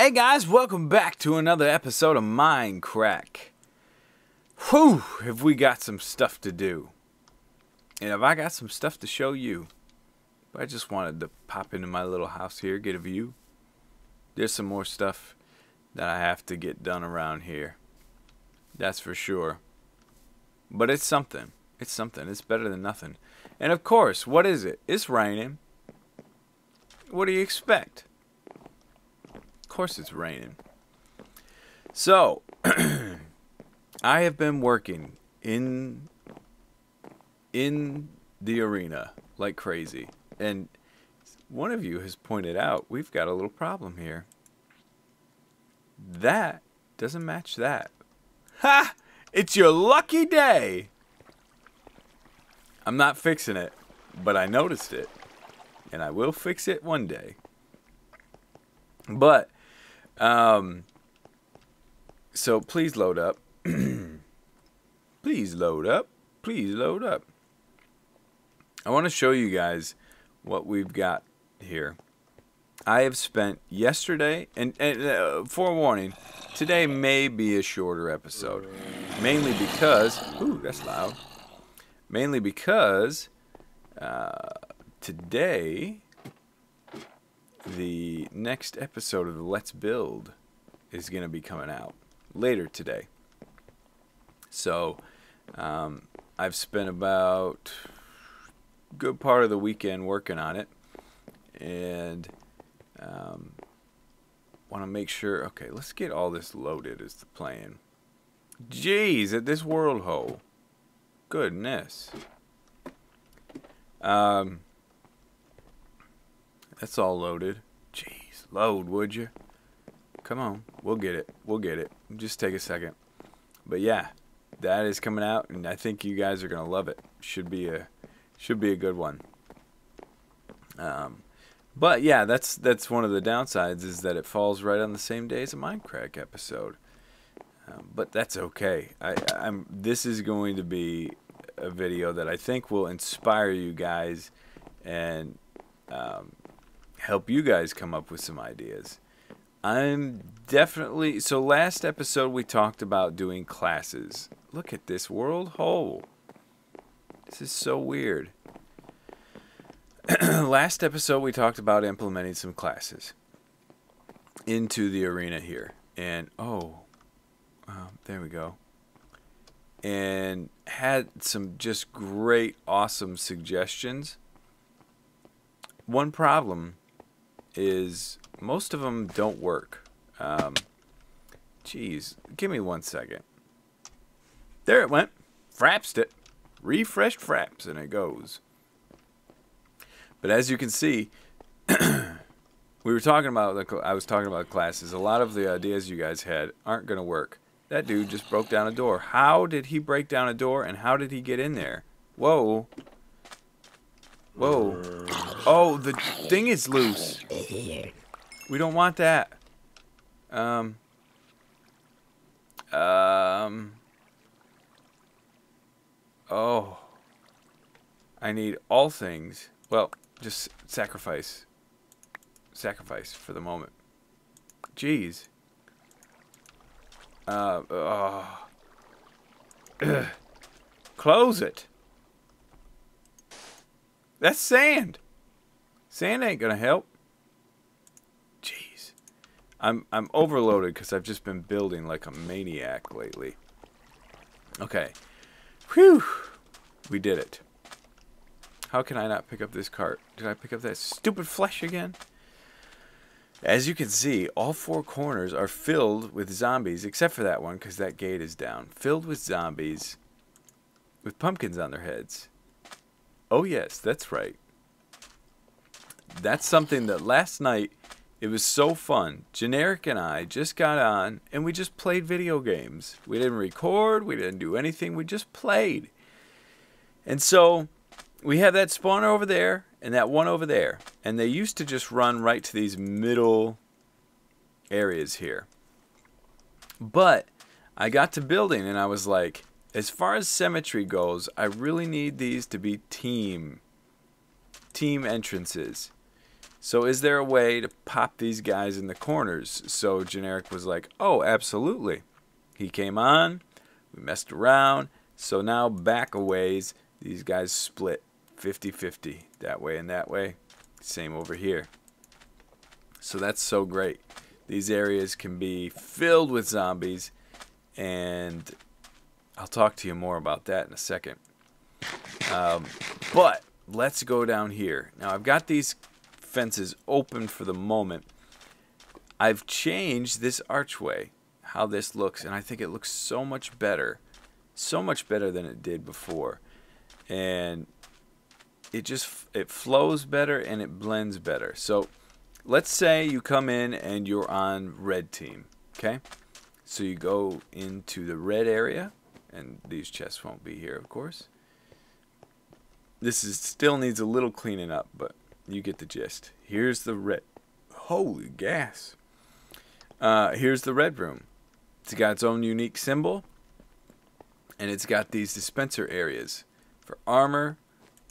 Hey guys, welcome back to another episode of Mindcrack. Whew, have we got some stuff to do. And have I got some stuff to show you. But I just wanted to pop into my little house here, get a view. There's some more stuff that I have to get done around here. That's for sure. But it's something. It's something. It's better than nothing. And of course, what is it? It's raining. What do you expect? Of course it's raining. So, I have been working in the arena like crazy. And one of you has pointed out, we've got a little problem here. That doesn't match that. Ha! It's your lucky day! I'm not fixing it, but I noticed it. And I will fix it one day. But, so please load up. Please load up. Please load up. I want to show you guys what we've got here. I have spent yesterday, and forewarning, today may be a shorter episode. Mainly because, ooh, that's loud. Mainly because, today, the next episode of the Let's Build is going to be coming out later today. So, I've spent about a good part of the weekend working on it. And, want to make sure, okay, let's get all this loaded is the plan. Jeez, at this world hole. Goodness. That's all loaded. Jeez, load, would you? Come on, we'll get it. We'll get it. Just take a second. But yeah, that is coming out, and I think you guys are gonna love it. Should be a good one. But yeah, that's one of the downsides is that it falls right on the same day as a Mindcrack episode. But that's okay. This is going to be a video that I think will inspire you guys and help you guys come up with some ideas. I'm definitely... So last episode we talked about doing classes. Look at this world hole. This is so weird. Last episode we talked about implementing some classes into the arena here. And, there we go. And had some just great, awesome suggestions. One problem is most of them don't work. Geez, give me 1 second. There it went. Frapsed it. Refreshed Fraps, and it goes. But as you can see, we were talking about, I was talking about classes. A lot of the ideas you guys had aren't going to work. That dude just broke down a door. How did he break down a door, and how did he get in there? Whoa. Whoa. Oh, the thing is loose. We don't want that. Oh. I need all things. Well, just sacrifice. Sacrifice for the moment. Jeez. Close it. That's sand. Sand ain't gonna help. Jeez. I'm overloaded because I've just been building like a maniac lately. Okay. Whew. We did it. How can I not pick up this cart? Did I pick up that stupid flesh again? As you can see, all four corners are filled with zombies, except for that one, because that gate is down. Filled with zombies with pumpkins on their heads. Oh yes, that's right. That's something that last night, it was so fun. Generic and I just got on, and we just played video games. We didn't record, we didn't do anything, we just played. And so, we have that spawner over there, and that one over there. And they used to just run right to these middle areas here. But I got to building, and I was like, as far as symmetry goes, I really need these to be team entrances. So is there a way to pop these guys in the corners? So Generic was like, oh, absolutely. He came on, we messed around, so now back a ways, these guys split 50-50, that way and that way. Same over here. So that's so great. These areas can be filled with zombies, and I'll talk to you more about that in a second. But let's go down here. Now I've got these fences open for the moment. I've changed this archway, how this looks, and I think it looks so much better than it did before. And it flows better and it blends better. So let's say you come in and you're on red team, okay? So you go into the red area, and these chests won't be here, of course. This still needs a little cleaning up, but you get the gist. Here's the red. Holy gas. Here's the red room. It's got its own unique symbol, and it's got these dispenser areas for armor,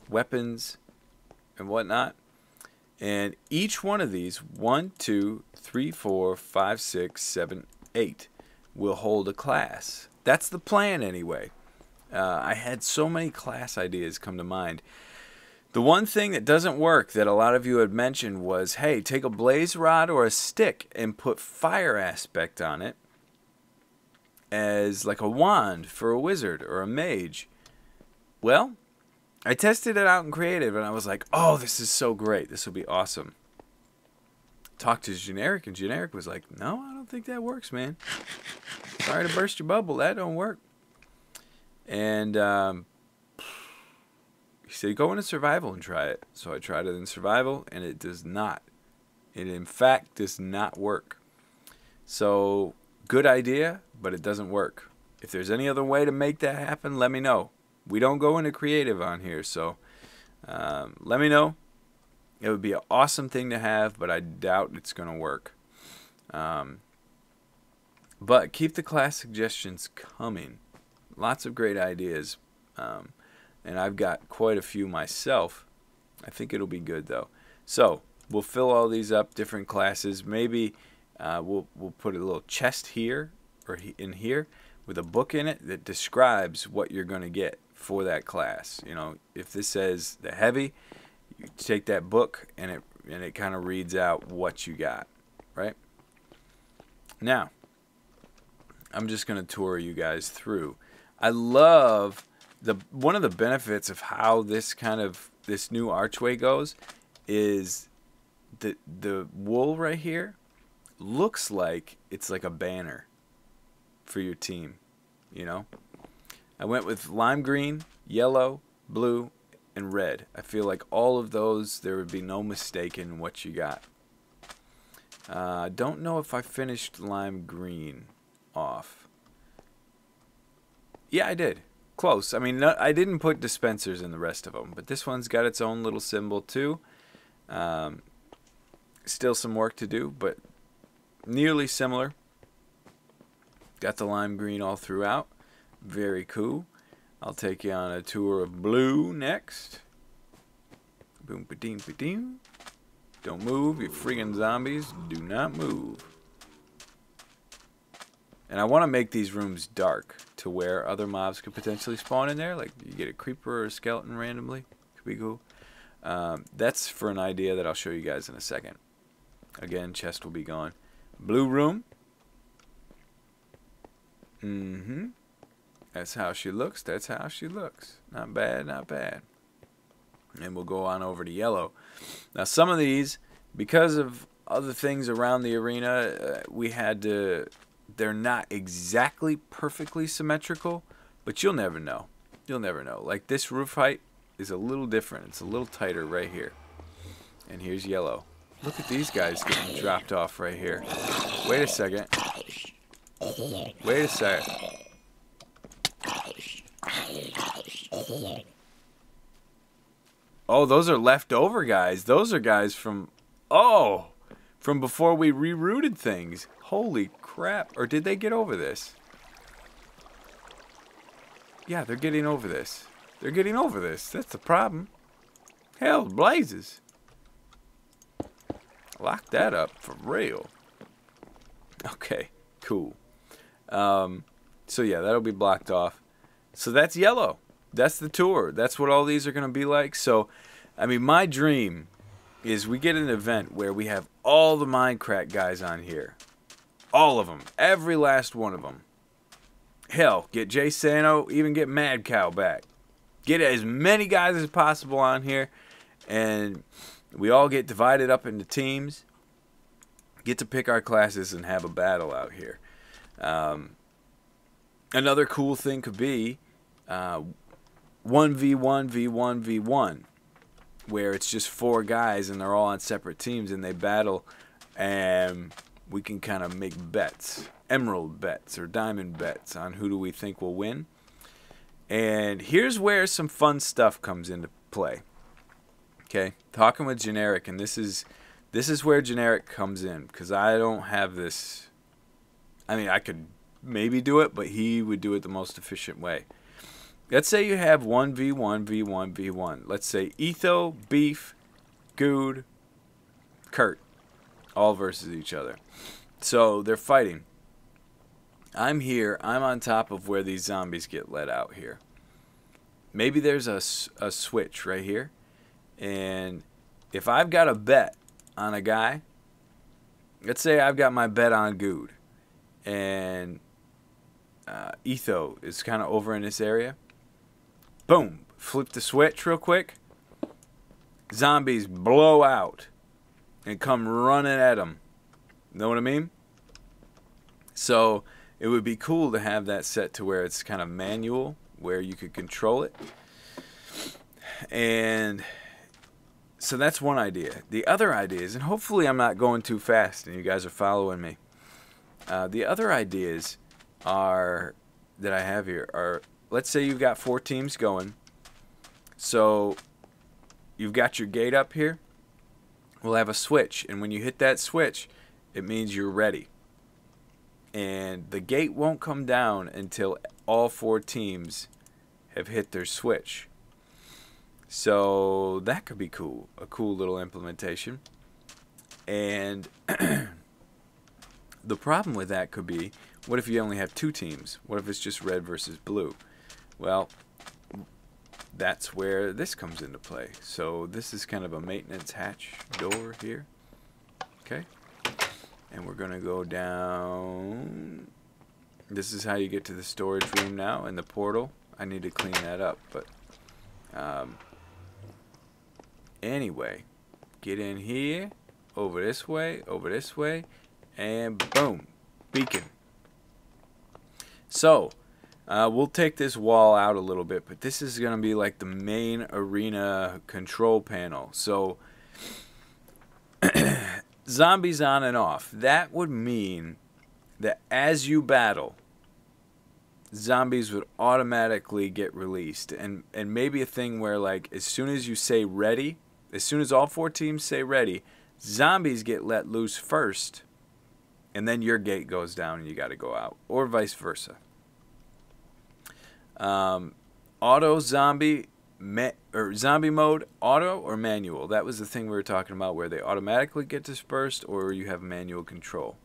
weapons, and whatnot. And each one of these, 1, 2, 3, 4, 5, 6, 7, 8, will hold a class. That's the plan anyway. I had so many class ideas come to mind. The one thing that doesn't work that a lot of you had mentioned was, hey, take a blaze rod or a stick and put fire aspect on it as like a wand for a wizard or a mage. Well, I tested it out in creative and I was like, oh, this is so great. This will be awesome. Talked to Generic, and Generic was like, no, I don't think that works, man. Sorry to burst your bubble. That don't work. And he said, go into survival and try it. So I tried it in survival, and it does not. It, in fact, does not work. So, good idea, but it doesn't work. If there's any other way to make that happen, let me know. We don't go into creative on here, so let me know. It would be an awesome thing to have, but I doubt it's going to work. But keep the class suggestions coming. Lots of great ideas. And I've got quite a few myself. I think it'll be good, though. So, we'll fill all these up, different classes. Maybe we'll put a little chest here, or in here, with a book in it that describes what you're going to get for that class. You know, if this says the heavy, you take that book and it kind of reads out what you got, right? Now, I'm just going to tour you guys through. I love one of the benefits of how this new archway goes is the wool right here looks like it's like a banner for your team, you know? I went with lime green, yellow, blue, and red. I feel like all of those, there would be no mistake in what you got. I don't know if I finished lime green off. Yeah, I did. Close. I mean, no, I didn't put dispensers in the rest of them, but this one's got its own little symbol too. Still some work to do, but nearly similar. Got the lime green all throughout. Very cool. I'll take you on a tour of blue next. Boom, ba-ding, ba-ding. Don't move, you friggin' zombies. Do not move. And I want to make these rooms dark to where other mobs could potentially spawn in there. Like you get a creeper or a skeleton randomly. Could be cool. That's for an idea that I'll show you guys in a second. Again, chest will be gone. Blue room. Mm-hmm. That's how she looks. That's how she looks. Not bad, not bad. And we'll go on over to yellow. Now, some of these, because of other things around the arena, we had to... They're not exactly perfectly symmetrical, but you'll never know. You'll never know. Like this roof height is a little different. It's a little tighter right here. And here's yellow. Look at these guys getting dropped off right here. Wait a second. Wait a second. Oh, those are leftover guys. Those are guys from... Oh! From before we rerouted things. Holy crap. Or did they get over this? Yeah, they're getting over this. They're getting over this. That's the problem. Hell, blazes. Lock that up for real. Okay, cool. So yeah, that'll be blocked off. So that's yellow. That's the tour. That's what all these are going to be like. So, I mean, my dream is we get an event where we have all the Mindcrack guys on here. All of them. Every last one of them. Hell, get Jay Sano, even get Mad Cow back. Get as many guys as possible on here, and we all get divided up into teams. Get to pick our classes and have a battle out here. Another cool thing could be 1v1v1v1, where it's just 4 guys and they're all on separate teams and they battle, and we can kind of make bets, emerald bets or diamond bets on who do we think will win. And here's where some fun stuff comes into play. Okay, talking with Generic, and this is where Generic comes in, because I don't have this. I mean, I could maybe do it, but he would do it the most efficient way. Let's say you have 1v1v1v1. Let's say Etho, Beef, Guude, Kurt, all versus each other. So they're fighting. I'm here. I'm on top of where these zombies get let out here. Maybe there's a switch right here. And if I've got a bet on a guy, let's say I've got my bet on Guude, and Etho is kind of over in this area. Boom. Flip the switch real quick. Zombies blow out and come running at him. Know what I mean? So it would be cool to have that set to where it's kind of manual, where you could control it. And so that's one idea. The other ideas, and hopefully I'm not going too fast and you guys are following me. The other ideas are that I have here are, let's say you've got 4 teams going. So you've got your gate up here. We'll have a switch, and when you hit that switch, it means you're ready. And the gate won't come down until all 4 teams have hit their switch. So that could be cool. A cool little implementation. And the problem with that could be, what if you only have 2 teams? What if it's just red versus blue? Well, that's where this comes into play. So this is kind of a maintenance hatch door here. Okay. And we're going to go down. This is how you get to the storage room now and the portal. I need to clean that up. But anyway, get in here, over this way, and boom, beacon. So we'll take this wall out a little bit, but this is going to be like the main arena control panel. So zombies on and off. That would mean that as you battle, zombies would automatically get released. And maybe a thing where, like, as soon as you say ready, as soon as all 4 teams say ready, zombies get let loose first, and then your gate goes down and you got to go out, or vice versa. Auto zombie or zombie mode, auto or manual. That was the thing we were talking about, where they automatically get dispersed or you have manual control.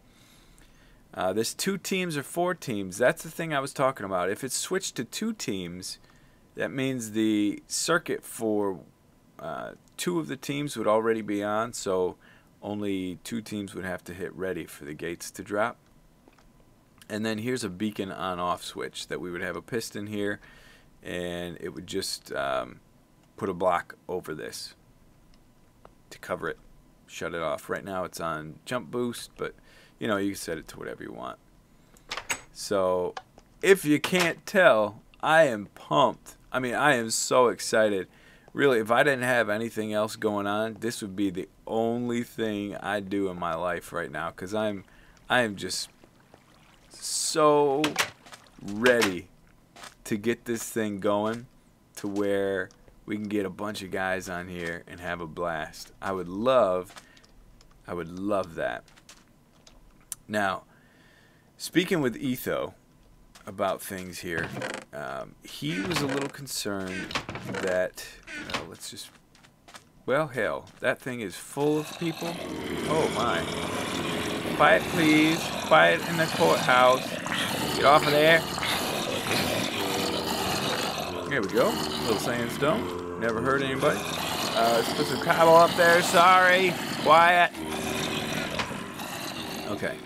This 2 teams or 4 teams, that's the thing I was talking about. If it's switched to 2 teams, that means the circuit for 2 of the teams would already be on, so only 2 teams would have to hit ready for the gates to drop. And then here's a beacon on-off switch that we would have a piston here, and it would just put a block over this to cover it, shut it off. Right now it's on jump boost, but you know, you can set it to whatever you want. So if you can't tell, I am pumped. I mean, I am so excited. Really, if I didn't have anything else going on, this would be the only thing I do in my life right now, because I am just so ready to get this thing going to where we can get a bunch of guys on here and have a blast. I would love that. Now, speaking with Etho about things here, he was a little concerned that, let's just Well, hell, that thing is full of people. Oh my. Quiet, please. Quiet in the courthouse. Get off of there. Here we go. Little sandstone. Never hurt anybody. Let's put some cobble up there. Sorry. Quiet. Okay.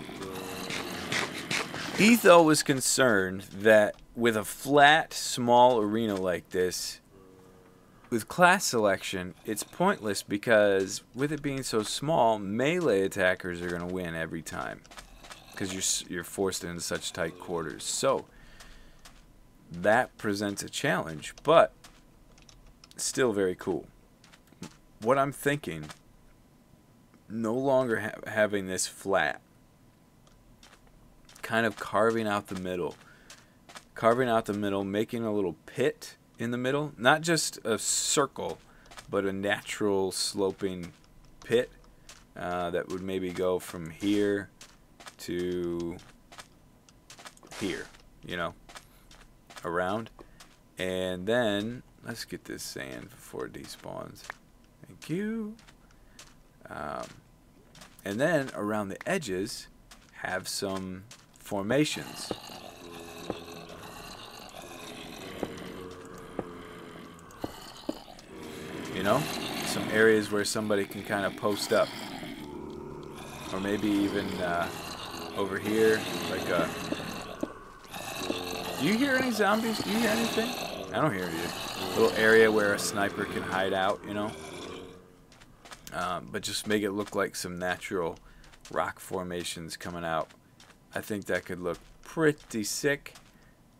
Etho was concerned that with a flat, small arena like this, with class selection, it's pointless because with it being so small, melee attackers are going to win every time because you're forced into such tight quarters. So that presents a challenge, but still very cool. What I'm thinking, no longer having this flat, kind of carving out the middle, making a little pit in the middle, not just a circle, but a natural sloping pit that would maybe go from here to here, you know, around. And then let's get this sand before it despawns. Thank you. And then around the edges have some formations. You know, some areas where somebody can kind of post up, or maybe even over here, like a. Do you hear any zombies? Do you hear anything? I don't hear any. Little area where a sniper can hide out, you know. But just make it look like some natural rock formations coming out. I think that could look pretty sick.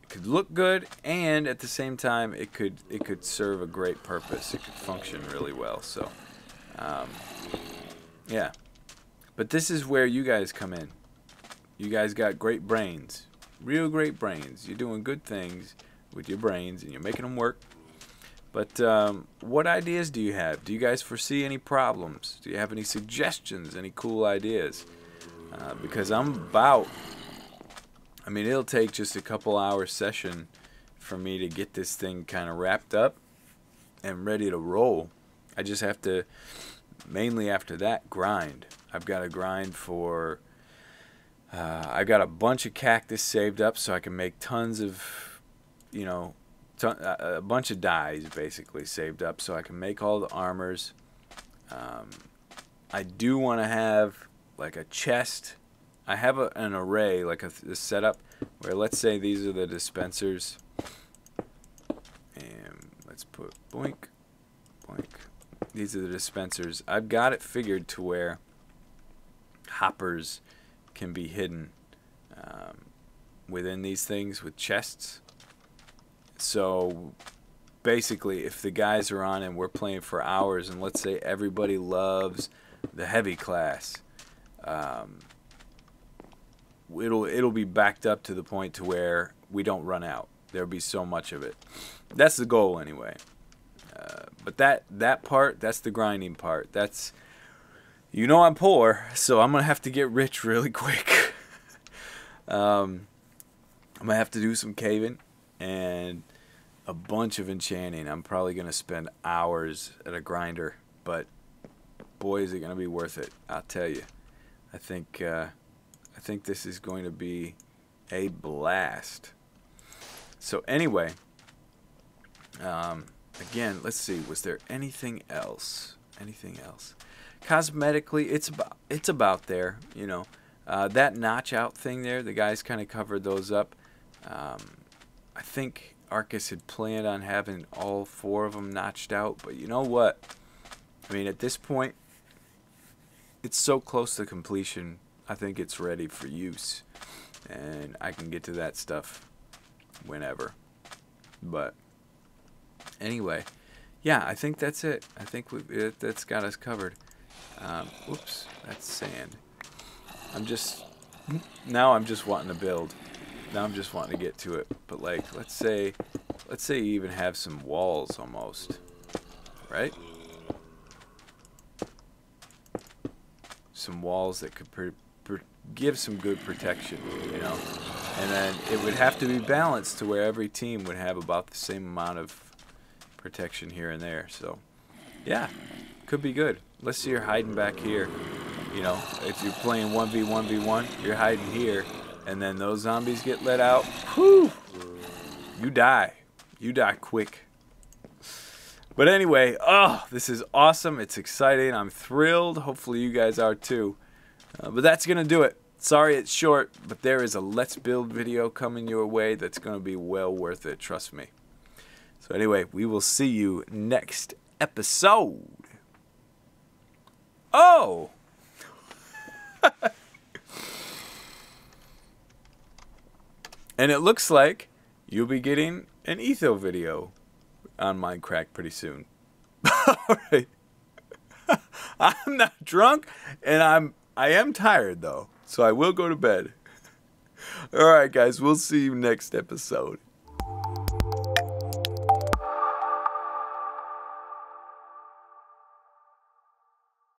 Could look good, and at the same time it could serve a great purpose. It could function really well. So yeah, but this is where you guys come in. You guys got great brains, real great brains. You're doing good things with your brains and you're making them work. But what ideas do you have? Do you guys foresee any problems? Do you have any suggestions, any cool ideas? Because I mean, it'll take just a couple hours session for me to get this thing kind of wrapped up and ready to roll. I just have to, mainly after that, grind. I've got to grind for, I've got a bunch of cactus saved up so I can make tons of, you know, a bunch of dyes basically saved up so I can make all the armors. I do want to have like a chest. I have an array, like a setup, where let's say these are the dispensers. And let's put boink, boink. These are the dispensers. I've got it figured to where hoppers can be hidden within these things with chests. So basically, if the guys are on and we're playing for hours, and let's say everybody loves the heavy class, it'll be backed up to the point to where we don't run out. There'll be so much of it. That's the goal anyway. But that part, that's the grinding part. That's, you know, I'm poor, so I'm gonna have to get rich really quick. I'm gonna have to do some caving and a bunch of enchanting. I'm probably gonna spend hours at a grinder, but boy, is it gonna be worth it. I'll tell you. I think this is going to be a blast. So anyway, again, let's see. Was there anything else? Anything else? Cosmetically, it's about there. You know, that notch out thing there. The guys kind of covered those up. I think Arcus had planned on having all 4 of them notched out, but you know what? I mean, at this point, it's so close to completion. I think it's ready for use, and I can get to that stuff whenever. But anyway, yeah, I think that's it. I think that's got us covered. Oops, that's sand. Now I'm just wanting to build. Now I'm just wanting to get to it. But like, let's say you even have some walls almost, right? Some walls that could give some good protection, you know. And then it would have to be balanced to where every team would have about the same amount of protection here and there. So, yeah, Could be good. Let's say you're hiding back here. You know, if you're playing 1v1v1, you're hiding here, and then those zombies get let out. Whew! You die. You die quick. But anyway, oh, this is awesome. It's exciting. I'm thrilled. Hopefully you guys are too. But that's going to do it. Sorry it's short, but there is a Let's Build video coming your way that's going to be well worth it. Trust me. So anyway, we will see you next episode. Oh! And it looks like you'll be getting an Etho video on Mindcrack pretty soon. Alright. I'm not drunk, and I am tired though, so I will go to bed. Alright guys, we'll see you next episode.